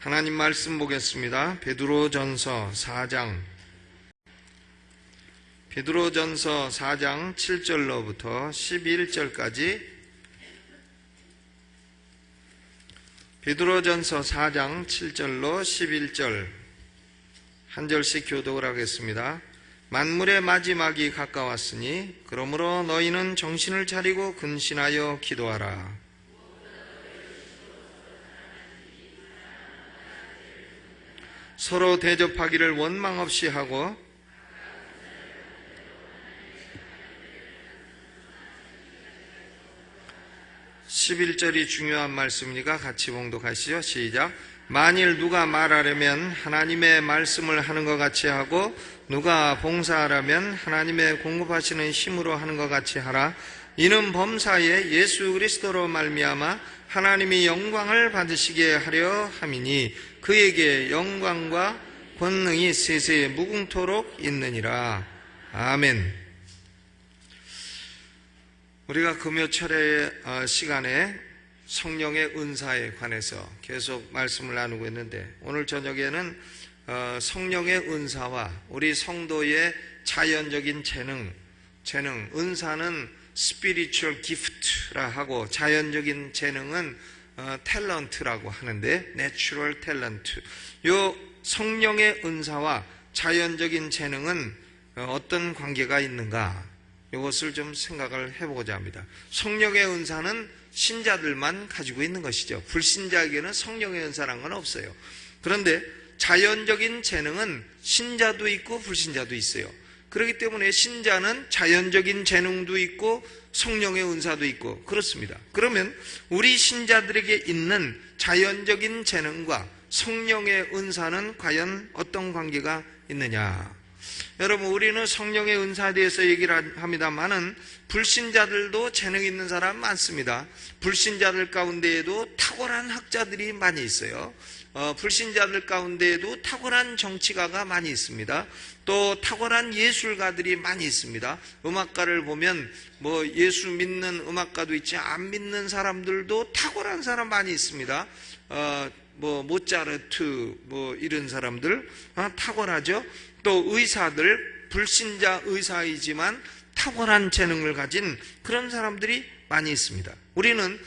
하나님 말씀 보겠습니다. 베드로전서 4장 7절로부터 11절까지 베드로전서 4장 7절로 11절 한 절씩 교독을 하겠습니다. 만물의 마지막이 가까웠으니 그러므로 너희는 정신을 차리고 근신하여 기도하라. 서로 대접하기를 원망 없이 하고 (11절이) 중요한 말씀이니까 같이 봉독하시죠. 시작. 만일 누가 말하려면 하나님의 말씀을 하는 것 같이 하고 누가 봉사하려면 하나님의 공급하시는 힘으로 하는 것 같이 하라. 이는 범사에 예수 그리스도로 말미암아 하나님이 영광을 받으시게 하려 함이니 그에게 영광과 권능이 세세에 무궁토록 있느니라. 아멘. 우리가 금요철의 시간에 성령의 은사에 관해서 계속 말씀을 나누고 있는데, 오늘 저녁에는 성령의 은사와 우리 성도의 자연적인 재능, 은사는 spiritual gift라 하고 자연적인 재능은 탤런트라고 하는데 natural talent. 요 성령의 은사와 자연적인 재능은 어떤 관계가 있는가? 이것을 좀 생각을 해보고자 합니다. 성령의 은사는 신자들만 가지고 있는 것이죠. 불신자에게는 성령의 은사란 건 없어요. 그런데 자연적인 재능은 신자도 있고 불신자도 있어요. 그렇기 때문에 신자는 자연적인 재능도 있고 성령의 은사도 있고 그렇습니다. 그러면 우리 신자들에게 있는 자연적인 재능과 성령의 은사는 과연 어떤 관계가 있느냐? 여러분, 우리는 성령의 은사에 대해서 얘기를 합니다만은 불신자들도 재능 있는 사람 많습니다. 불신자들 가운데에도 탁월한 학자들이 많이 있어요. 불신자들 가운데에도 탁월한 정치가가 많이 있습니다. 또 탁월한 예술가들이 많이 있습니다. 음악가를 보면 예수 믿는 음악가도 있지, 안 믿는 사람들도 탁월한 사람 많이 있습니다. 모차르트 이런 사람들 탁월하죠. 또 의사들, 불신자 의사이지만 탁월한 재능을 가진 그런 사람들이 많이 있습니다. 우리는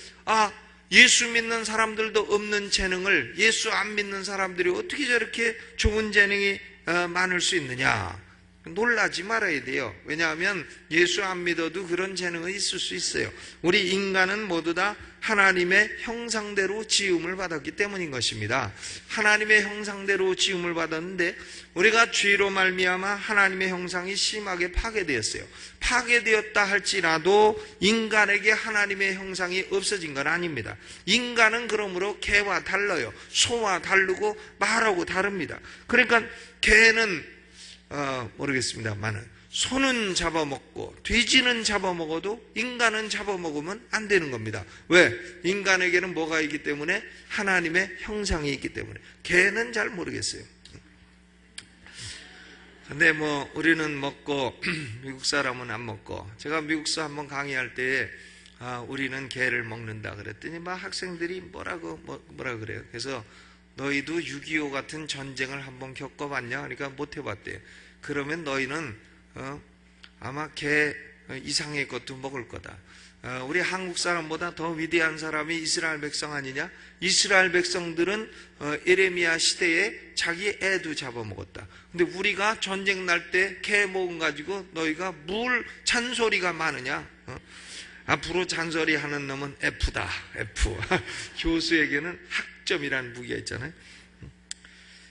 예수 믿는 사람들도 없는 재능을 예수 안 믿는 사람들이 어떻게 저렇게 좋은 재능이 많을 수 있느냐? 놀라지 말아야 돼요. 왜냐하면 예수 안 믿어도 그런 재능이 있을 수 있어요. 우리 인간은 모두 다 하나님의 형상대로 지음을 받았기 때문인 것입니다. 하나님의 형상대로 지음을 받았는데 우리가 죄로 말미암아 하나님의 형상이 심하게 파괴되었어요. 파괴되었다 할지라도 인간에게 하나님의 형상이 없어진 건 아닙니다. 인간은 그러므로 개와 달라요. 소와 다르고 말하고 다릅니다. 그러니까 개는 모르겠습니다만은 소는 잡아먹고 돼지는 잡아먹어도 인간은 잡아먹으면 안 되는 겁니다. 왜? 인간에게는 뭐가 있기 때문에? 하나님의 형상이 있기 때문에. 개는 잘 모르겠어요. 근데 우리는 먹고 미국 사람은 안 먹고, 제가 미국서 한번 강의할 때에 우리는 개를 먹는다 그랬더니 학생들이 뭐라 그래요. 그래서 너희도 6.25 같은 전쟁을 한번 겪어봤냐? 그러니까 못 해봤대요. 그러면 너희는 아마 개 이상의 것도 먹을 거다. 우리 한국 사람보다 더 위대한 사람이 이스라엘 백성 아니냐? 이스라엘 백성들은 에레미야 시대에 자기 애도 잡아먹었다. 근데 우리가 전쟁 날 때 개 먹은 가지고 너희가 뭘 잔소리가 많으냐? 앞으로 잔소리 하는 놈은 F다. F. 교수에게는 학점이라는 무기가 있잖아요.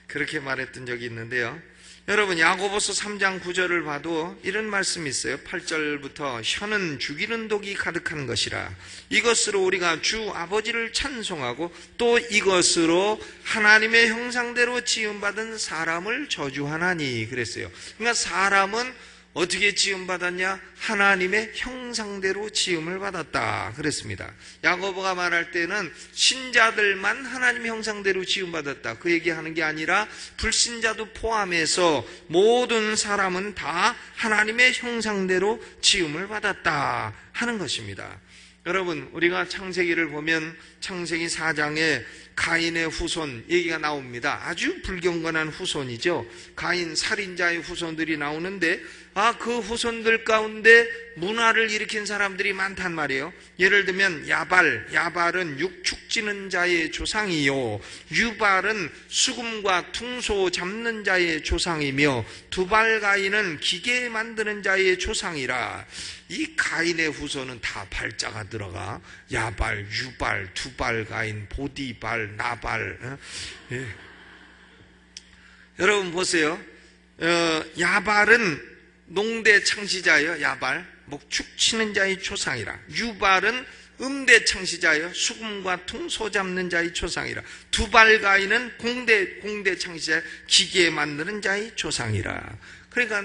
그렇게 말했던 적이 있는데요. 여러분, 야고보서 3장 9절을 봐도 이런 말씀이 있어요. 8절부터 혀는 죽이는 독이 가득한 것이라. 이것으로 우리가 주 아버지를 찬송하고 또 이것으로 하나님의 형상대로 지음받은 사람을 저주하나니 그랬어요. 그러니까 사람은 어떻게 지음받았냐? 하나님의 형상대로 지음을 받았다 그랬습니다. 야고보가 말할 때는 신자들만 하나님의 형상대로 지음받았다 그 얘기하는 게 아니라 불신자도 포함해서 모든 사람은 다 하나님의 형상대로 지음을 받았다 하는 것입니다. 여러분, 우리가 창세기를 보면 창세기 4장에 가인의 후손 얘기가 나옵니다. 아주 불경건한 후손이죠. 가인 살인자의 후손들이 나오는데 그 후손들 가운데 문화를 일으킨 사람들이 많단 말이에요. 예를 들면 야발은 육축지는 자의 조상이요, 유발은 수금과 퉁소 잡는 자의 조상이며, 두발가인은 기계 만드는 자의 조상이라. 이 가인의 후손은 다 발자가 들어가. 야발, 유발, 두발가인, 보디발, 나발. 예. 여러분 보세요. 야발은 농대 창시자예요. 야발, 목축 치는 자의 조상이라. 유발은 음대 창시자예요. 수금과 퉁소 잡는 자의 조상이라. 두발가인은 공대 창시자, 기계 만드는 자의 조상이라. 그러니까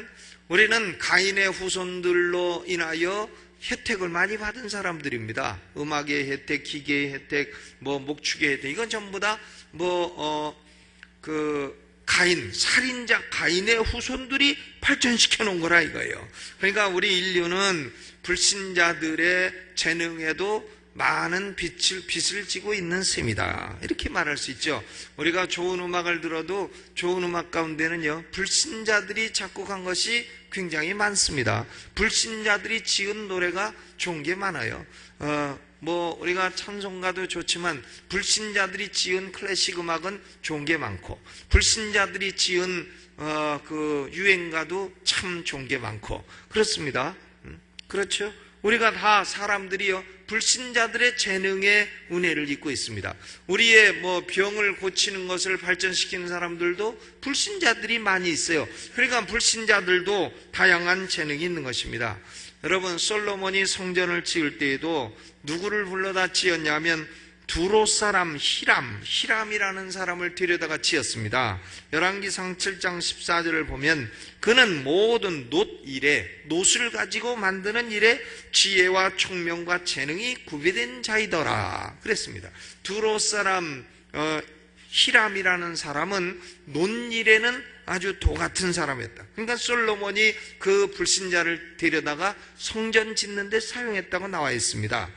우리는 가인의 후손들로 인하여 혜택을 많이 받은 사람들입니다. 음악의 혜택, 기계의 혜택, 목축의 혜택, 이건 전부 다 살인자 가인의 후손들이 발전시켜 놓은 거라 이거예요. 그러니까 우리 인류는 불신자들의 재능에도 많은 빚을 지고 있는 셈이다, 이렇게 말할 수 있죠. 우리가 좋은 음악을 들어도 좋은 음악 가운데는요, 불신자들이 작곡한 것이 굉장히 많습니다. 불신자들이 지은 노래가 좋은 게 많아요. 우리가 찬송가도 좋지만 불신자들이 지은 클래식 음악은 좋은 게 많고, 불신자들이 지은 유행가도 참 좋은 게 많고 그렇습니다. 그렇죠? 우리가 다 사람들이요, 불신자들의 재능의 은혜를 입고 있습니다. 우리의 병을 고치는 것을 발전시키는 사람들도 불신자들이 많이 있어요. 그러니까 불신자들도 다양한 재능이 있는 것입니다. 여러분, 솔로몬이 성전을 지을 때에도 누구를 불러다 지었냐면 두로 사람 히람이라는 사람을 데려다가 지었습니다. 열왕기상 7장 14절을 보면 그는 모든 놋을 가지고 만드는 일에 지혜와 총명과 재능이 구비된 자이더라 그랬습니다. 두로 사람 히람이라는 사람은 놋일에는 아주 도 같은 사람이었다. 그러니까 솔로몬이 그 불신자를 데려다가 성전 짓는 데 사용했다고 나와 있습니다.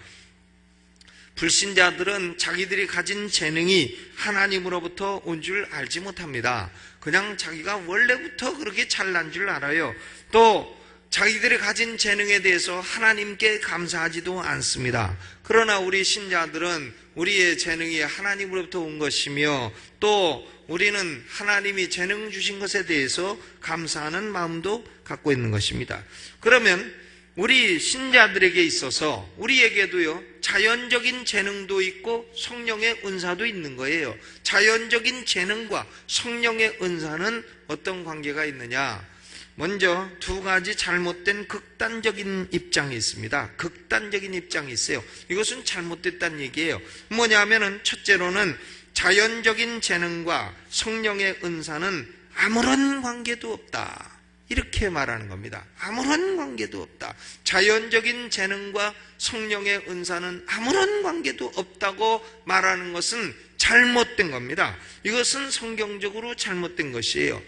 불신자들은 자기들이 가진 재능이 하나님으로부터 온 줄 알지 못합니다. 그냥 자기가 원래부터 그렇게 잘난 줄 알아요. 또 자기들이 가진 재능에 대해서 하나님께 감사하지도 않습니다. 그러나 우리 신자들은 우리의 재능이 하나님으로부터 온 것이며, 또 우리는 하나님이 재능 주신 것에 대해서 감사하는 마음도 갖고 있는 것입니다. 그러면 우리 신자들에게 있어서 우리에게도요, 자연적인 재능도 있고 성령의 은사도 있는 거예요. 자연적인 재능과 성령의 은사는 어떤 관계가 있느냐? 먼저 두 가지 잘못된 극단적인 입장이 있습니다. 극단적인 입장이 있어요. 이것은 잘못됐다는 얘기예요. 뭐냐면은 첫째로는 자연적인 재능과 성령의 은사는 아무런 관계도 없다, 이렇게 말하는 겁니다. 아무런 관계도 없다. 자연적인 재능과 성령의 은사는 아무런 관계도 없다고 말하는 것은 잘못된 겁니다. 이것은 성경적으로 잘못된 것이에요.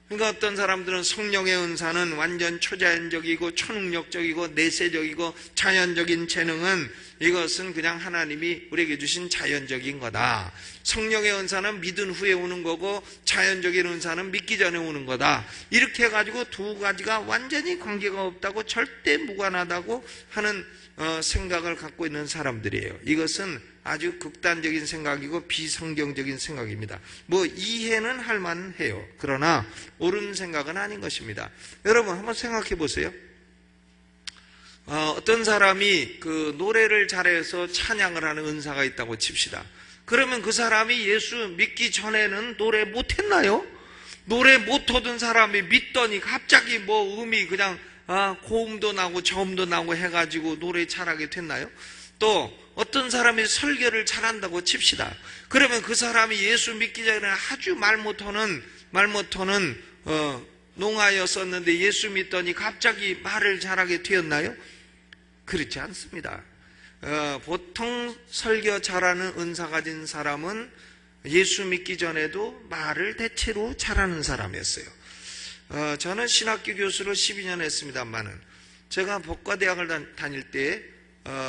그러니까 어떤 사람들은 성령의 은사는 완전 초자연적이고 초능력적이고 내세적이고, 자연적인 재능은 이것은 그냥 하나님이 우리에게 주신 자연적인 거다. 성령의 은사는 믿은 후에 오는 거고 자연적인 은사는 믿기 전에 오는 거다. 이렇게 해가지고 두 가지가 완전히 관계가 없다고, 절대 무관하다고 하는 생각을 갖고 있는 사람들이에요. 이것은 아주 극단적인 생각이고 비성경적인 생각입니다. 이해는 할 만해요. 그러나 옳은 생각은 아닌 것입니다. 여러분 한번 생각해 보세요. 어떤 사람이 그 노래를 잘해서 찬양을 하는 은사가 있다고 칩시다. 그러면 그 사람이 예수 믿기 전에는 노래 못했나요? 노래 못하던 사람이 믿더니 갑자기 음이 그냥 고음도 나고 저음도 나고 해가지고 노래 잘하게 됐나요? 또 어떤 사람이 설교를 잘한다고 칩시다. 그러면 그 사람이 예수 믿기 전에 아주 말 못하는 농아였었는데 예수 믿더니 갑자기 말을 잘하게 되었나요? 그렇지 않습니다. 보통 설교 잘하는 은사 가진 사람은 예수 믿기 전에도 말을 대체로 잘하는 사람이었어요. 저는 신학교 교수로 12년 했습니다만은, 제가 법과대학을 다닐 때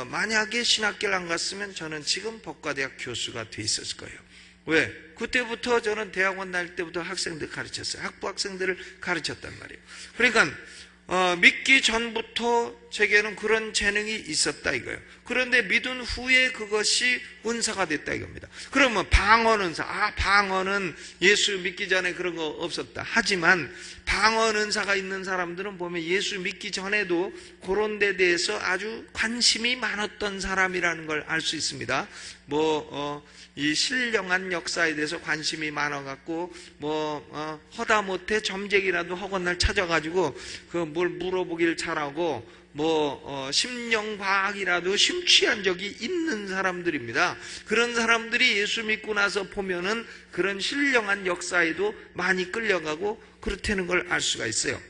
만약에 신학교를 안 갔으면 저는 지금 법과대학 교수가 돼 있었을 거예요. 왜? 그때부터 저는 대학원 다닐 때부터 학생들 가르쳤어요. 학부 학생들을 가르쳤단 말이에요. 그러니까 믿기 전부터 제게는 그런 재능이 있었다 이거예요. 그런데 믿은 후에 그것이 은사가 됐다 이겁니다. 그러면 방언 은사, 방언은 예수 믿기 전에 그런 거 없었다. 하지만 방언 은사가 있는 사람들은 보면 예수 믿기 전에도 그런 데 대해서 아주 관심이 많았던 사람이라는 걸 알 수 있습니다. 이 신령한 역사에 대해서 관심이 많아갖고 허다못해 점쟁이라도 허건날 찾아가지고 뭘 물어보길 잘하고 심령과학이라도 심취한 적이 있는 사람들입니다. 그런 사람들이 예수 믿고 나서 보면은 그런 신령한 역사에도 많이 끌려가고 그렇다는 걸 알 수가 있어요.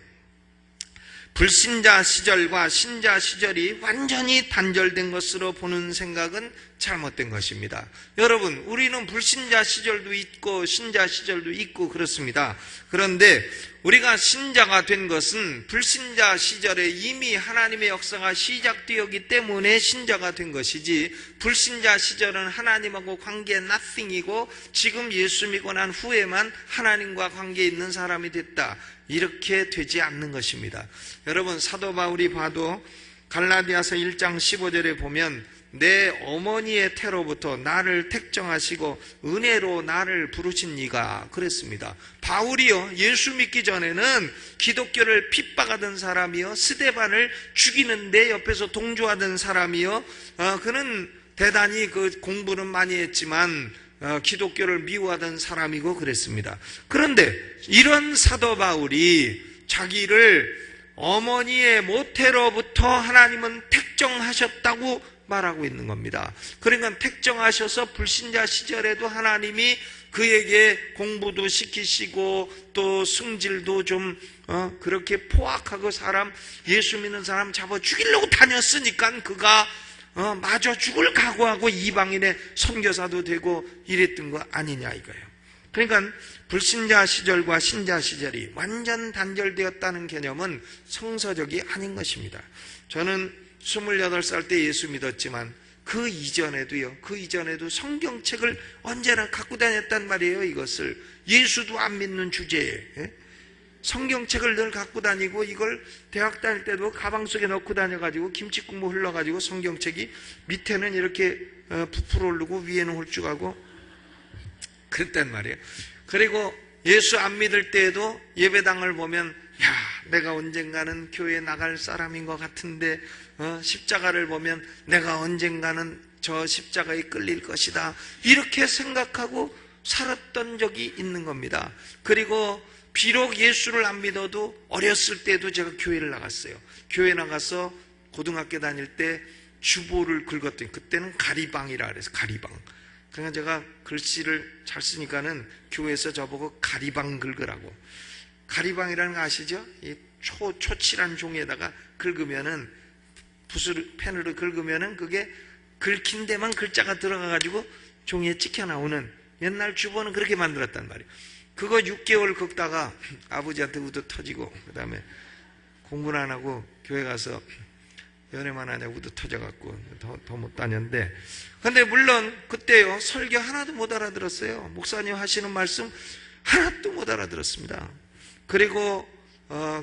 불신자 시절과 신자 시절이 완전히 단절된 것으로 보는 생각은 잘못된 것입니다. 여러분, 우리는 불신자 시절도 있고 신자 시절도 있고 그렇습니다. 그런데 우리가 신자가 된 것은 불신자 시절에 이미 하나님의 역사가 시작되었기 때문에 신자가 된 것이지, 불신자 시절은 하나님하고 관계 nothing이고 지금 예수 믿고 난 후에만 하나님과 관계 있는 사람이 됐다, 이렇게 되지 않는 것입니다. 여러분, 사도 바울이 봐도 갈라디아서 1장 15절에 보면 내 어머니의 태로부터 나를 택정하시고 은혜로 나를 부르신 이가, 그랬습니다. 바울이요, 예수 믿기 전에는 기독교를 핍박하던 사람이요, 스데반을 죽이는데 옆에서 동조하던 사람이요, 그는 대단히 공부는 많이 했지만 기독교를 미워하던 사람이고 그랬습니다. 그런데 이런 사도 바울이 자기를 어머니의 모태로부터 하나님은 택정하셨다고 말하고 있는 겁니다. 그러니까 택정하셔서 불신자 시절에도 하나님이 그에게 공부도 시키시고 또 승질도 좀 그렇게 포악하고 예수 믿는 사람 잡아 죽이려고 다녔으니까 그가 마저 죽을 각오하고 이방인의 선교사도 되고 이랬던 거 아니냐 이거예요. 그러니까 불신자 시절과 신자 시절이 완전 단절되었다는 개념은 성서적이 아닌 것입니다. 저는 28살 때 예수 믿었지만 그 이전에도 성경책을 언제나 갖고 다녔단 말이에요. 이것을 예수도 안 믿는 주제에 성경책을 늘 갖고 다니고, 이걸 대학 다닐 때도 가방 속에 넣고 다녀가지고 김치 국물 흘러가지고 성경책이 밑에는 이렇게 부풀어 오르고 위에는 홀쭉하고 그랬단 말이에요. 그리고 예수 안 믿을 때에도 예배당을 보면 내가 언젠가는 교회에 나갈 사람인 것 같은데 십자가를 보면 내가 언젠가는 저 십자가에 끌릴 것이다, 이렇게 생각하고 살았던 적이 있는 겁니다. 그리고 비록 예수를 안 믿어도 어렸을 때도 제가 교회를 나갔어요. 교회 나가서 고등학교 다닐 때 주보를 긁었더니, 그때는 가리방이라 그래서 가리방. 그러니까 제가 글씨를 잘 쓰니까는 교회에서 저보고 가리방 긁으라고. 가리방이라는 거 아시죠? 이 초칠한 종이에다가 긁으면은, 펜으로 긁으면은 그게 긁힌 데만 글자가 들어가가지고 종이에 찍혀 나오는, 옛날 주보는 그렇게 만들었단 말이에요. 그거 6개월 긁다가 아버지한테 우도 터지고, 그 다음에 공부는 안 하고 교회 가서 연애만 하냐고 우도 터져갖고 더 못 다녔는데, 근데 물론 그때요, 설교 하나도 못 알아들었어요. 목사님 하시는 말씀 하나도 못 알아들었습니다. 그리고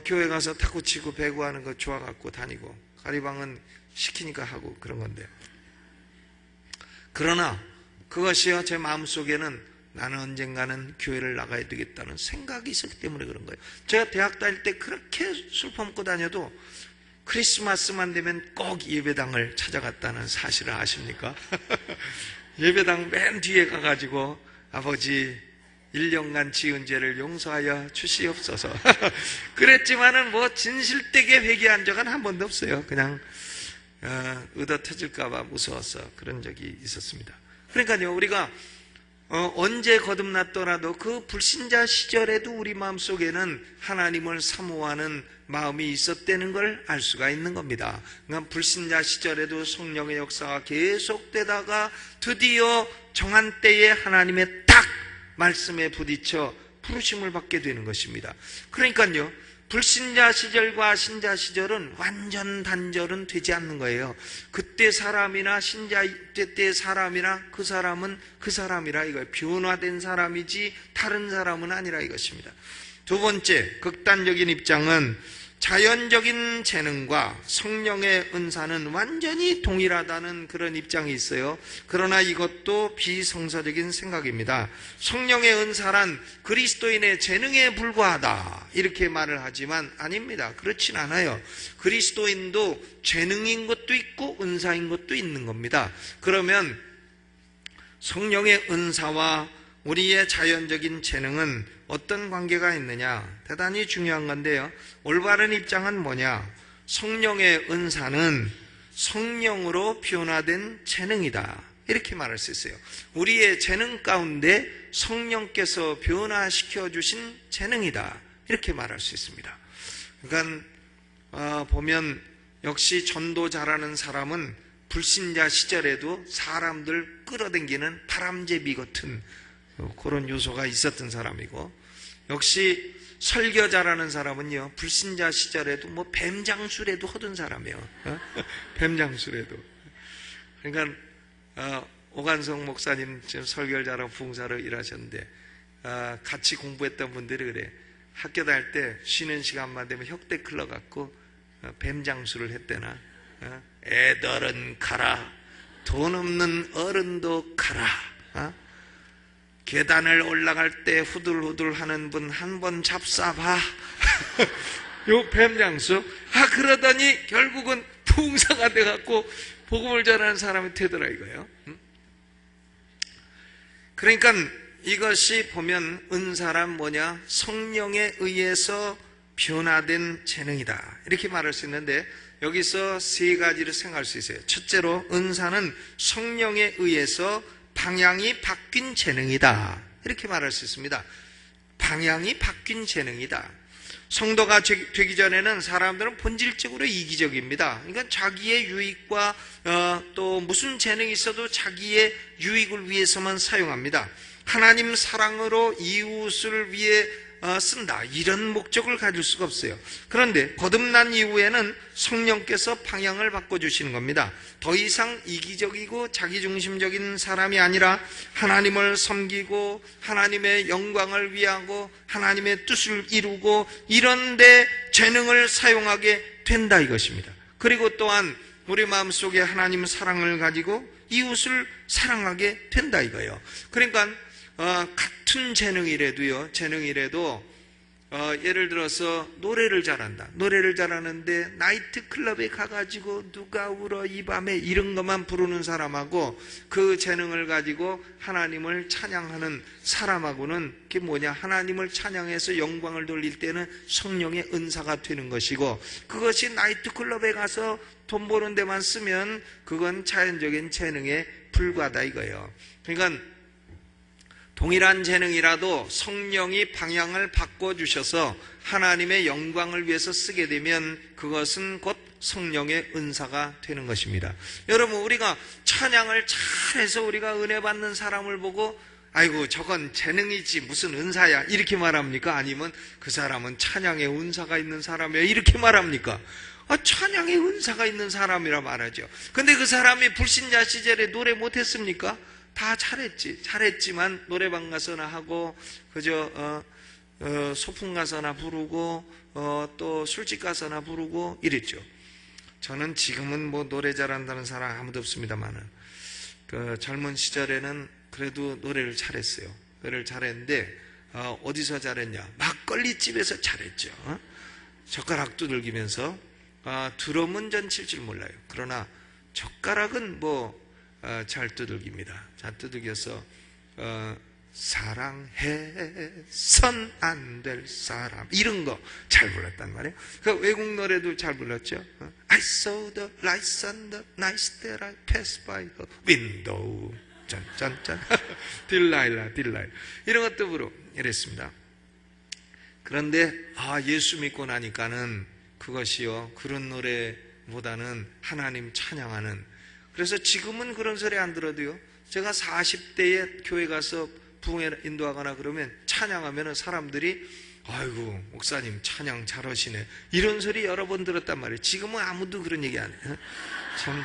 교회 가서 탁구 치고 배구 하는 거 좋아갖고 다니고, 가리방은 시키니까 하고 그런 건데, 그러나 그것이요, 제 마음속에는 나는 언젠가는 교회를 나가야 되겠다는 생각이 있었기 때문에 그런 거예요. 제가 대학 다닐 때 그렇게 술 퍼먹고 다녀도 크리스마스만 되면 꼭 예배당을 찾아갔다는 사실을 아십니까? 예배당 맨 뒤에 가가지고 아버지 1년간 지은 죄를 용서하여 주시옵소서. 그랬지만은 진실되게 회개한 적은 한 번도 없어요. 그냥 의도 터질까봐 무서워서 그런 적이 있었습니다. 그러니까요, 우리가 언제 거듭났더라도 그 불신자 시절에도 우리 마음속에는 하나님을 사모하는 마음이 있었다는 걸 알 수가 있는 겁니다. 그러니까 불신자 시절에도 성령의 역사가 계속되다가 드디어 정한 때에 하나님의 딱 말씀에 부딪혀 부르심을 받게 되는 것입니다. 그러니까요, 불신자 시절과 신자 시절은 완전 단절은 되지 않는 거예요. 그때 사람이나 신자 때 사람이나 그 사람은 그 사람이라 이거예요. 변화된 사람이지 다른 사람은 아니라 이것입니다. 두 번째 극단적인 입장은 자연적인 재능과 성령의 은사는 완전히 동일하다는 그런 입장이 있어요. 그러나 이것도 비성서적인 생각입니다. 성령의 은사란 그리스도인의 재능에 불과하다 이렇게 말을 하지만 아닙니다. 그렇진 않아요. 그리스도인도 재능인 것도 있고 은사인 것도 있는 겁니다. 그러면 성령의 은사와 우리의 자연적인 재능은 어떤 관계가 있느냐? 대단히 중요한 건데요. 올바른 입장은 뭐냐? 성령의 은사는 성령으로 변화된 재능이다. 이렇게 말할 수 있어요. 우리의 재능 가운데 성령께서 변화시켜 주신 재능이다. 이렇게 말할 수 있습니다. 그러니까 보면 역시 전도 잘하는 사람은 불신자 시절에도 사람들 끌어당기는 바람제비 같은 그런 요소가 있었던 사람이고, 역시 설교 잘하는 사람은요 불신자 시절에도 뭐 뱀장술에도 하던 사람이에요. 뱀장술에도. 그러니까 오간성 목사님 지금 설교를 잘하고 부흥사로 일하셨는데 같이 공부했던 분들이 그래. 학교 다닐 때 쉬는 시간만 되면 혁대 클러갖고 뱀장술을 했대나. 애들은 가라, 돈 없는 어른도 가라. 계단을 올라갈 때 후들후들 하는 분 한 번 잡숴봐. 요 뱀장수. 그러더니 결국은 부흥사가 돼갖고 복음을 전하는 사람이 되더라 이거예요. 그러니까 이것이 보면 은사란 뭐냐? 성령에 의해서 변화된 재능이다 이렇게 말할 수 있는데, 여기서 세 가지를 생각할 수 있어요. 첫째로 은사는 성령에 의해서 방향이 바뀐 재능이다 이렇게 말할 수 있습니다. 방향이 바뀐 재능이다. 성도가 되기 전에는 사람들은 본질적으로 이기적입니다. 그러니까 자기의 유익과 또 무슨 재능이 있어도 자기의 유익을 위해서만 사용합니다. 하나님 사랑으로 이웃을 위해 쓴다 이런 목적을 가질 수가 없어요. 그런데 거듭난 이후에는 성령께서 방향을 바꿔주시는 겁니다. 더 이상 이기적이고 자기중심적인 사람이 아니라 하나님을 섬기고 하나님의 영광을 위하고 하나님의 뜻을 이루고 이런 데 재능을 사용하게 된다 이것입니다. 그리고 또한 우리 마음속에 하나님 사랑을 가지고 이웃을 사랑하게 된다 이거예요. 그러니까 같은 재능이라도 예를 들어서 노래를 잘한다. 노래를 잘하는데 나이트클럽에 가가지고 누가 울어 이 밤에 이런 것만 부르는 사람하고 그 재능을 가지고 하나님을 찬양하는 사람하고는 그게 뭐냐? 하나님을 찬양해서 영광을 돌릴 때는 성령의 은사가 되는 것이고, 그것이 나이트클럽에 가서 돈 버는 데만 쓰면 그건 자연적인 재능에 불과하다 이거예요. 그러니까 동일한 재능이라도 성령이 방향을 바꿔주셔서 하나님의 영광을 위해서 쓰게 되면 그것은 곧 성령의 은사가 되는 것입니다. 여러분, 우리가 찬양을 잘해서 우리가 은혜 받는 사람을 보고 아이고 저건 재능이지 무슨 은사야 이렇게 말합니까? 아니면 그 사람은 찬양의 은사가 있는 사람이야 이렇게 말합니까? 찬양의 은사가 있는 사람이라 말하죠. 근데 그 사람이 불신자 시절에 노래 못했습니까? 다 잘했지만 노래방 가서나 하고 그저 소풍 가서나 부르고 또 술집 가서나 부르고 이랬죠. 저는 지금은 뭐 노래 잘한다는 사람 아무도 없습니다만은 그 젊은 시절에는 그래도 노래를 잘했어요. 노래를 잘했는데 어디서 잘했냐? 막걸리집에서 잘했죠. 젓가락 두들기면서 드럼은 전 칠 줄 몰라요. 그러나 젓가락은 뭐 잘 두들깁니다. 잘 두들겨서 사랑해선 안 될 사람 이런 거 잘 불렀단 말이에요. 그 외국 노래도 잘 불렀죠. I saw the lights on the night that I passed by the window 짠짠짠 딜라일라 이런 것도 부르고 이랬습니다. 그런데 예수 믿고 나니까는 그것이요 그런 노래보다는 하나님 찬양하는, 그래서 지금은 그런 소리 안 들어도요, 제가 40대에 교회 가서 부흥회 인도하거나 그러면 찬양하면 사람들이 아이고 목사님 찬양 잘하시네, 이런 소리 여러 번 들었단 말이에요. 지금은 아무도 그런 얘기 안 해요. 참.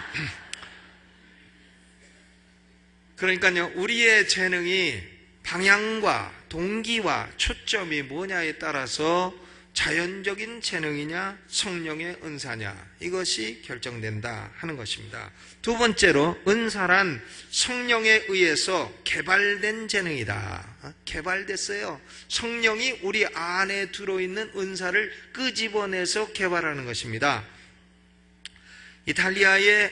그러니까요, 우리의 재능이 방향과 동기와 초점이 뭐냐에 따라서 자연적인 재능이냐 성령의 은사냐, 이것이 결정된다 하는 것입니다. 두 번째로, 은사란 성령에 의해서 개발된 재능이다. 개발됐어요. 성령이 우리 안에 들어있는 은사를 끄집어내서 개발하는 것입니다. 이탈리아의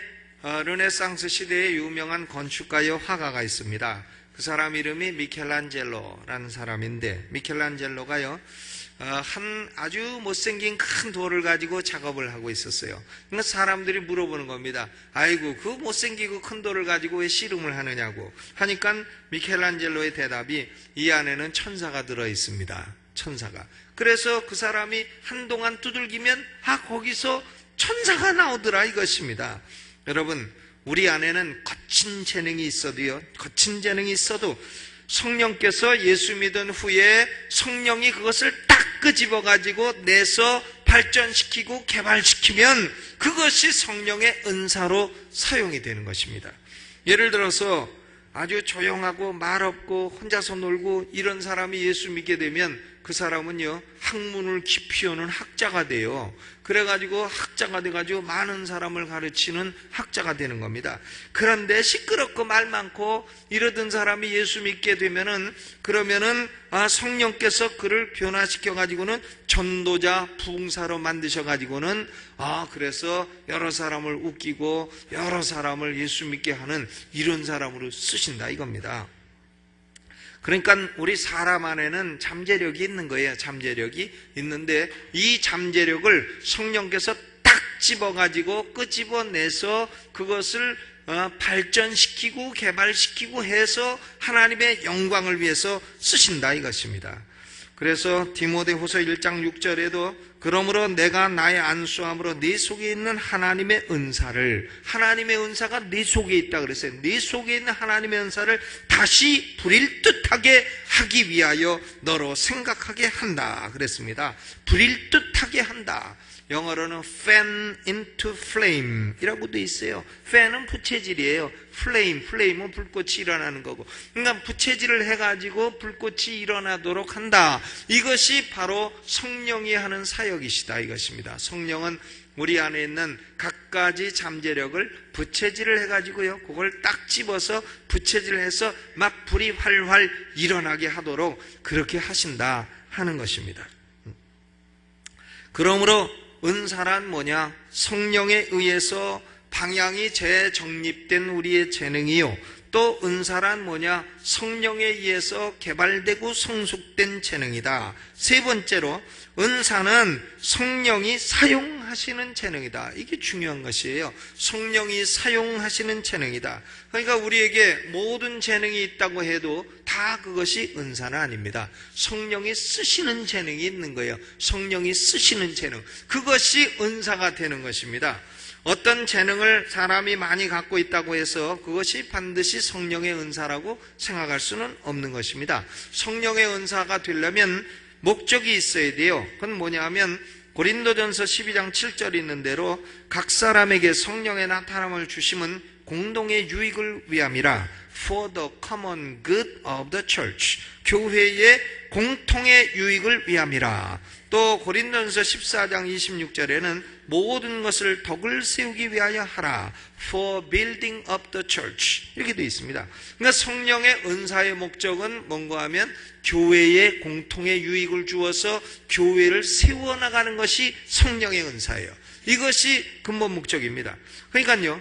르네상스 시대의 유명한 건축가의 화가가 있습니다. 그 사람 이름이 미켈란젤로라는 사람인데, 미켈란젤로가요 한 아주 못생긴 큰 돌을 가지고 작업을 하고 있었어요. 그러니까 사람들이 물어보는 겁니다. 아이고 그 못생기고 큰 돌을 가지고 왜 씨름을 하느냐고 하니까 미켈란젤로의 대답이, 이 안에는 천사가 들어있습니다. 천사가. 그래서 그 사람이 한동안 두들기면 거기서 천사가 나오더라, 이것입니다. 여러분, 우리 안에는 거친 재능이 있어도요, 거친 재능이 있어도 성령께서 예수 믿은 후에 성령이 그것을 딱 끄집어 가지고 내서 발전시키고 개발시키면 그것이 성령의 은사로 사용이 되는 것입니다. 예를 들어서 아주 조용하고 말 없고 혼자서 놀고 이런 사람이 예수 믿게 되면 그 사람은요 학문을 깊이 여는 학자가 돼요. 그래가지고 학자가 돼가지고 많은 사람을 가르치는 학자가 되는 겁니다. 그런데 시끄럽고 말 많고 이러던 사람이 예수 믿게 되면은, 그러면은 성령께서 그를 변화시켜 가지고는 전도자 부흥사로 만드셔 가지고는 그래서 여러 사람을 웃기고 여러 사람을 예수 믿게 하는 이런 사람으로 쓰신다 이겁니다. 그러니까 우리 사람 안에는 잠재력이 있는 거예요. 잠재력이 있는데 이 잠재력을 성령께서 딱 집어가지고 끄집어내서 그것을 발전시키고 개발시키고 해서 하나님의 영광을 위해서 쓰신다 이것입니다. 그래서 디모데후서 1장 6절에도 그러므로 내가 나의 안수함으로 네 속에 있는 하나님의 은사를, 하나님의 은사가 네 속에 있다 그랬어요. 네 속에 있는 하나님의 은사를 다시 불일 듯하게 하기 위하여 너로 생각하게 한다 그랬습니다. 불일 듯하게 한다. 영어로는 fan into flame 이라고도 있어요. fan은 부채질이에요. flame은 불꽃이 일어나는 거고, 그러니까 부채질을 해가지고 불꽃이 일어나도록 한다. 이것이 바로 성령이 하는 사역이시다 이것입니다. 성령은 우리 안에 있는 갖가지 잠재력을 부채질을 해가지고요, 그걸 딱 집어서 부채질을 해서 막 불이 활활 일어나게 하도록 그렇게 하신다 하는 것입니다. 그러므로 은사란 뭐냐? 성령에 의해서 방향이 재정립된 우리의 재능이요, 또 은사란 뭐냐? 성령에 의해서 개발되고 성숙된 재능이다. 세 번째로, 은사는 성령이 사용하시는 재능이다. 이게 중요한 것이에요. 성령이 사용하시는 재능이다. 그러니까 우리에게 모든 재능이 있다고 해도 다 그것이 은사는 아닙니다. 성령이 쓰시는 재능이 있는 거예요. 성령이 쓰시는 재능, 그것이 은사가 되는 것입니다. 어떤 재능을 사람이 많이 갖고 있다고 해서 그것이 반드시 성령의 은사라고 생각할 수는 없는 것입니다. 성령의 은사가 되려면 목적이 있어야 돼요. 그건 뭐냐 하면 고린도전서 12장 7절이 있는 대로 각 사람에게 성령의 나타남을 주심은 공동의 유익을 위함이라, for the common good of the church, 교회의 공통의 유익을 위함이라. 또 고린도전서 14장 26절에는 모든 것을 덕을 세우기 위하여 하라, for building up the church, 이렇게 되어 있습니다. 그러니까 성령의 은사의 목적은 뭔가 하면 교회의 공통의 유익을 주어서 교회를 세워나가는 것이 성령의 은사예요. 이것이 근본 목적입니다. 그러니까요,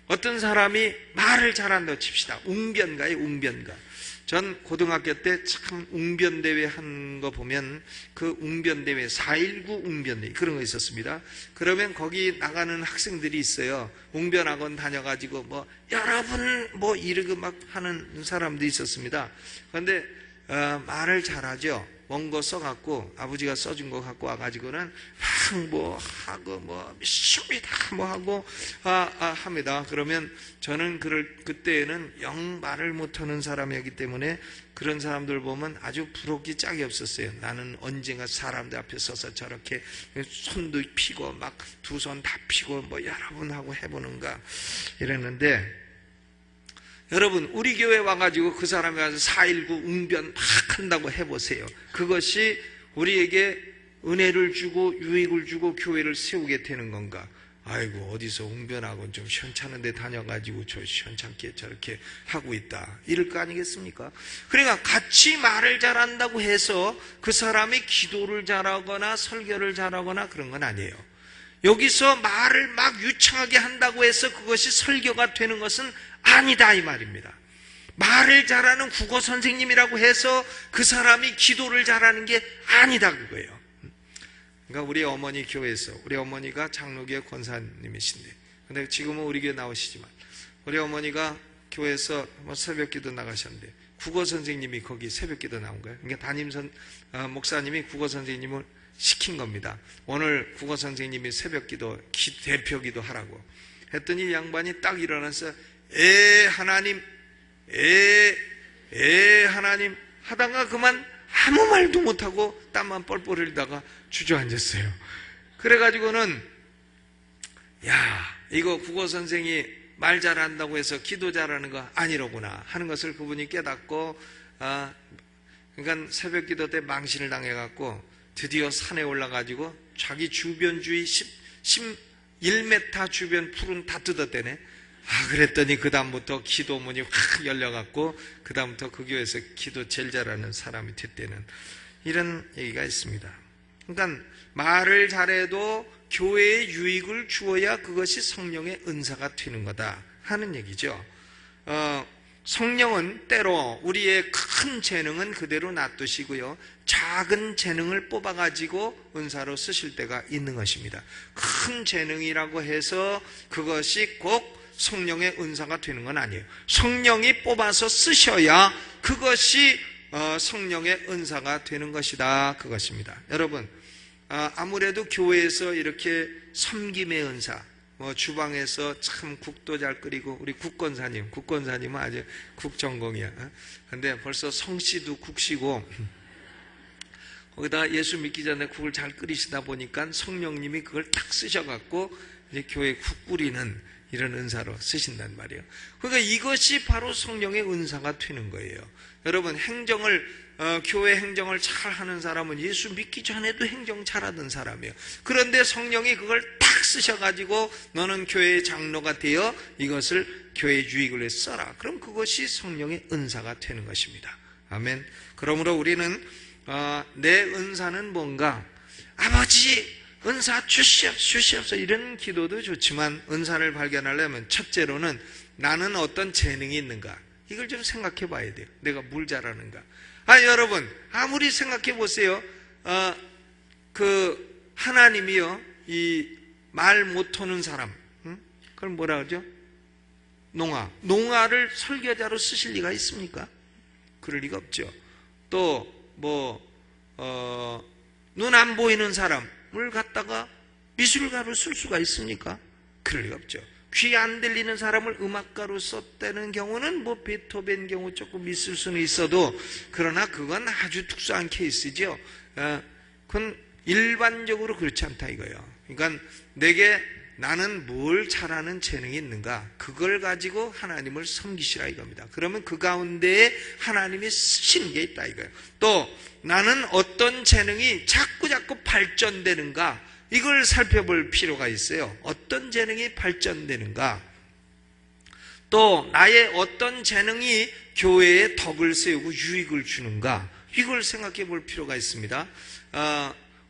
어떤 사람이 말을 잘한다고 칩시다. 웅변가예요, 웅변가. 전 고등학교 때 참 웅변대회 한 거 보면 그 웅변대회 4.19 웅변대회 그런 거 있었습니다. 그러면 거기 나가는 학생들이 있어요. 웅변학원 다녀가지고 뭐 여러분 뭐 이러고 막 하는 사람도 있었습니다. 그런데 말을 잘하죠. 먼 거 써갖고 아버지가 써준 거 갖고 와가지고는 막 뭐 하고 뭐 미쇼이다 뭐 하고 합니다. 그러면 저는 그때에는 영 말을 못하는 사람이었기 때문에 그런 사람들 보면 아주 부럽기 짝이 없었어요. 나는 언젠가 사람들 앞에 서서 저렇게 손도 피고 막 두 손 다 피고 뭐 여러 번 하고 해보는가 이랬는데, 여러분 우리 교회 와가지고 그 사람이 가서 4.19 웅변 막 한다고 해보세요. 그것이 우리에게 은혜를 주고 유익을 주고 교회를 세우게 되는 건가? 아이고 어디서 웅변하고 좀 시원찮은 데 다녀가지고 저 시원찮게 저렇게 하고 있다 이럴 거 아니겠습니까? 그러니까 같이 말을 잘한다고 해서 그 사람이 기도를 잘하거나 설교를 잘하거나 그런 건 아니에요. 여기서 말을 막 유창하게 한다고 해서 그것이 설교가 되는 것은 아니다 이 말입니다. 말을 잘하는 국어 선생님이라고 해서 그 사람이 기도를 잘하는 게 아니다 그거예요. 그러니까 우리 어머니 교회에서, 우리 어머니가 장로교회 권사님이신데, 근데 지금은 우리 교회 나오시지만 우리 어머니가 교회에서 새벽기도 나가셨는데 국어 선생님이 거기 새벽기도 나온 거예요. 그러니까 목사님이 국어 선생님을 시킨 겁니다. 오늘 국어 선생님이 새벽기도 대표기도 하라고 했더니 이 양반이 딱 일어나서 하나님 하나님 하다가 그만 아무 말도 못하고 땀만 뻘뻘 흘리다가 주저앉았어요. 그래가지고는 야 이거 국어 선생이 말 잘한다고 해서 기도 잘하는 거 아니로구나 하는 것을 그분이 깨닫고 그러니까 새벽 기도 때 망신을 당해갖고 드디어 산에 올라가지고 자기 주변주의 1m 주변 풀은 다 뜯었대네. 그랬더니 그 다음부터 기도문이 확 열려갖고 그 다음부터 그 교회에서 기도 제일 잘하는 사람이 됐다는 이런 얘기가 있습니다. 그러니까 말을 잘해도 교회에 유익을 주어야 그것이 성령의 은사가 되는 거다 하는 얘기죠. 성령은 때로 우리의 큰 재능은 그대로 놔두시고요, 작은 재능을 뽑아가지고 은사로 쓰실 때가 있는 것입니다. 큰 재능이라고 해서 그것이 꼭 성령의 은사가 되는 건 아니에요. 성령이 뽑아서 쓰셔야 그것이 성령의 은사가 되는 것이다 그것입니다. 여러분 아무래도 교회에서 이렇게 섬김의 은사, 주방에서 참 국도 잘 끓이고 우리 국권사님은 아주 국전공이야. 근데 벌써 성씨도 국시고 거기다가 예수 믿기 전에 국을 잘 끓이시다 보니까 성령님이 그걸 딱 쓰셔갖고 이제 교회 국 끓이는 이런 은사로 쓰신단 말이에요. 그러니까 이것이 바로 성령의 은사가 되는 거예요. 여러분 교회 행정을 잘 하는 사람은 예수 믿기 전에도 행정 잘하던 사람이에요. 그런데 성령이 그걸 딱 쓰셔가지고 너는 교회의 장로가 되어 이것을 교회 유익을 위해 써라. 그럼 그것이 성령의 은사가 되는 것입니다. 아멘. 그러므로 우리는 내 은사는 뭔가, 아버지 은사 주시옵소서 이런 기도도 좋지만 은사를 발견하려면 첫째로는 나는 어떤 재능이 있는가 이걸 좀 생각해 봐야 돼요. 내가 뭘 잘하는가. 여러분 아무리 생각해 보세요. 하나님이요 이 말 못하는 사람, 그걸 뭐라 그러죠? 농아를 설교자로 쓰실 리가 있습니까? 그럴 리가 없죠. 또 눈 안 보이는 사람을 갖다가 미술가로 쓸 수가 있습니까? 그럴 리가 없죠. 귀 안 들리는 사람을 음악가로 썼다는 경우는 베토벤 경우 조금 있을 수는 있어도, 그러나 그건 아주 특수한 케이스죠. 그건 일반적으로 그렇지 않다 이거예요. 그러니까 나는 뭘 잘하는 재능이 있는가, 그걸 가지고 하나님을 섬기시라 이겁니다. 그러면 그 가운데에 하나님이 쓰시는 게 있다 이거예요. 또 나는 어떤 재능이 자꾸 발전되는가, 이걸 살펴볼 필요가 있어요. 어떤 재능이 발전되는가, 또 나의 어떤 재능이 교회에 덕을 세우고 유익을 주는가, 이걸 생각해 볼 필요가 있습니다.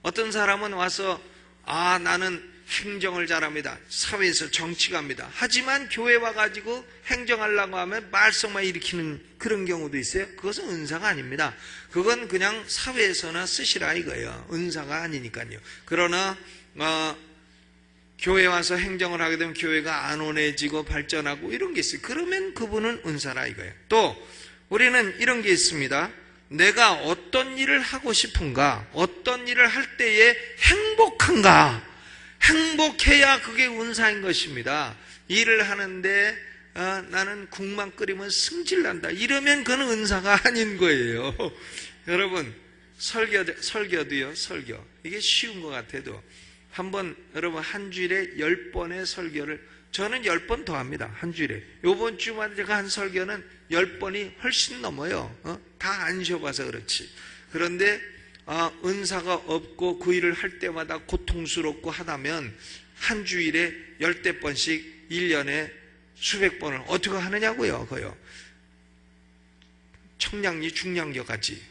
어떤 사람은 와서 나는 행정을 잘합니다. 사회에서 정치가입니다. 하지만 교회 와가지고 행정하려고 하면 말썽만 일으키는 그런 경우도 있어요. 그것은 은사가 아닙니다. 그건 그냥 사회에서나 쓰시라 이거예요. 은사가 아니니까요. 그러나 교회 와서 행정을 하게 되면 교회가 안온해지고 발전하고 이런 게 있어요. 그러면 그분은 은사라 이거예요. 또 우리는 이런 게 있습니다. 내가 어떤 일을 하고 싶은가, 어떤 일을 할 때에 행복한가, 행복해야 그게 은사인 것입니다. 일을 하는데 나는 국만 끓이면 승질난다, 이러면 그건 은사가 아닌 거예요. 여러분, 설교도요, 설교 이게 쉬운 것 같아도 한번 여러분 한 주일에 10번의 설교를, 저는 10번 더 합니다. 한 주일에. 요번 주만 제가 한 설교는 10번이 훨씬 넘어요. 다 안 쉬어봐서 그렇지. 그런데 은사가 없고 그 일을 할 때마다 고통스럽고 하다면 한 주일에 10대 번씩 1년에 수백 번을 어떻게 하느냐고요. 그요. 청량리 중량교까지.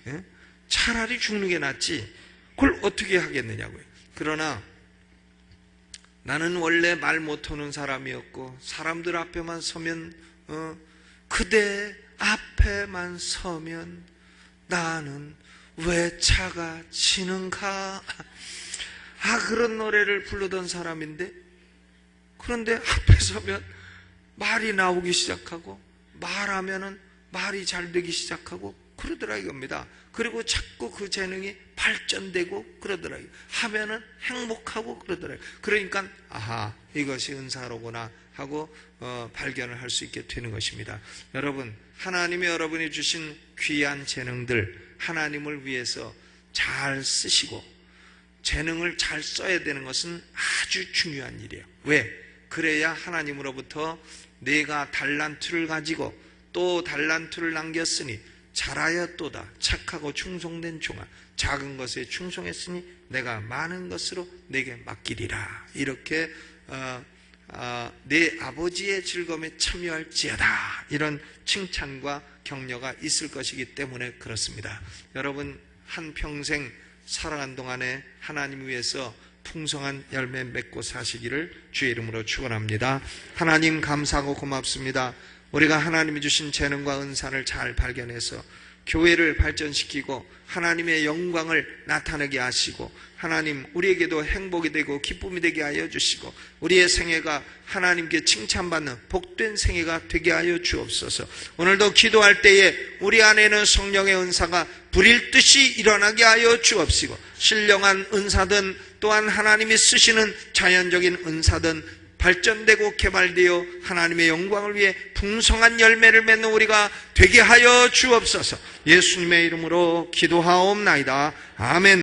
차라리 죽는 게 낫지 그걸 어떻게 하겠느냐고요. 그러나 나는 원래 말 못하는 사람이었고 사람들 앞에만 서면 그대 앞에만 서면 나는 왜 차가 치는가, 그런 노래를 부르던 사람인데, 그런데 앞에 서면 말이 나오기 시작하고 말하면은 말이 잘 되기 시작하고 그러더라 이겁니다. 그리고 자꾸 그 재능이 발전되고 그러더라고요. 하면은 행복하고 그러더라고요. 그러니까 이것이 은사로구나 하고 발견을 할 수 있게 되는 것입니다. 여러분, 하나님이 여러분이 주신 귀한 재능들 하나님을 위해서 잘 쓰시고 재능을 잘 써야 되는 것은 아주 중요한 일이에요. 왜? 그래야 하나님으로부터 내가 달란트를 가지고 또 달란트를 남겼으니 잘하였도다 착하고 충성된 종아, 작은 것에 충성했으니 내가 많은 것으로 내게 맡기리라, 이렇게 내 아버지의 즐거움에 참여할지어다, 이런 칭찬과 격려가 있을 것이기 때문에 그렇습니다. 여러분, 한평생 살아간 동안에 하나님 위해서 풍성한 열매 맺고 사시기를 주의 이름으로 축원합니다. 하나님 감사하고 고맙습니다. 우리가 하나님이 주신 재능과 은사를 잘 발견해서 교회를 발전시키고 하나님의 영광을 나타내게 하시고 하나님 우리에게도 행복이 되고 기쁨이 되게 하여 주시고 우리의 생애가 하나님께 칭찬받는 복된 생애가 되게 하여 주옵소서. 오늘도 기도할 때에 우리 안에는 성령의 은사가 불일 듯이 일어나게 하여 주옵시고 신령한 은사든 또한 하나님이 쓰시는 자연적인 은사든 발전되고 개발되어 하나님의 영광을 위해 풍성한 열매를 맺는 우리가 되게 하여 주옵소서. 예수님의 이름으로 기도하옵나이다. 아멘.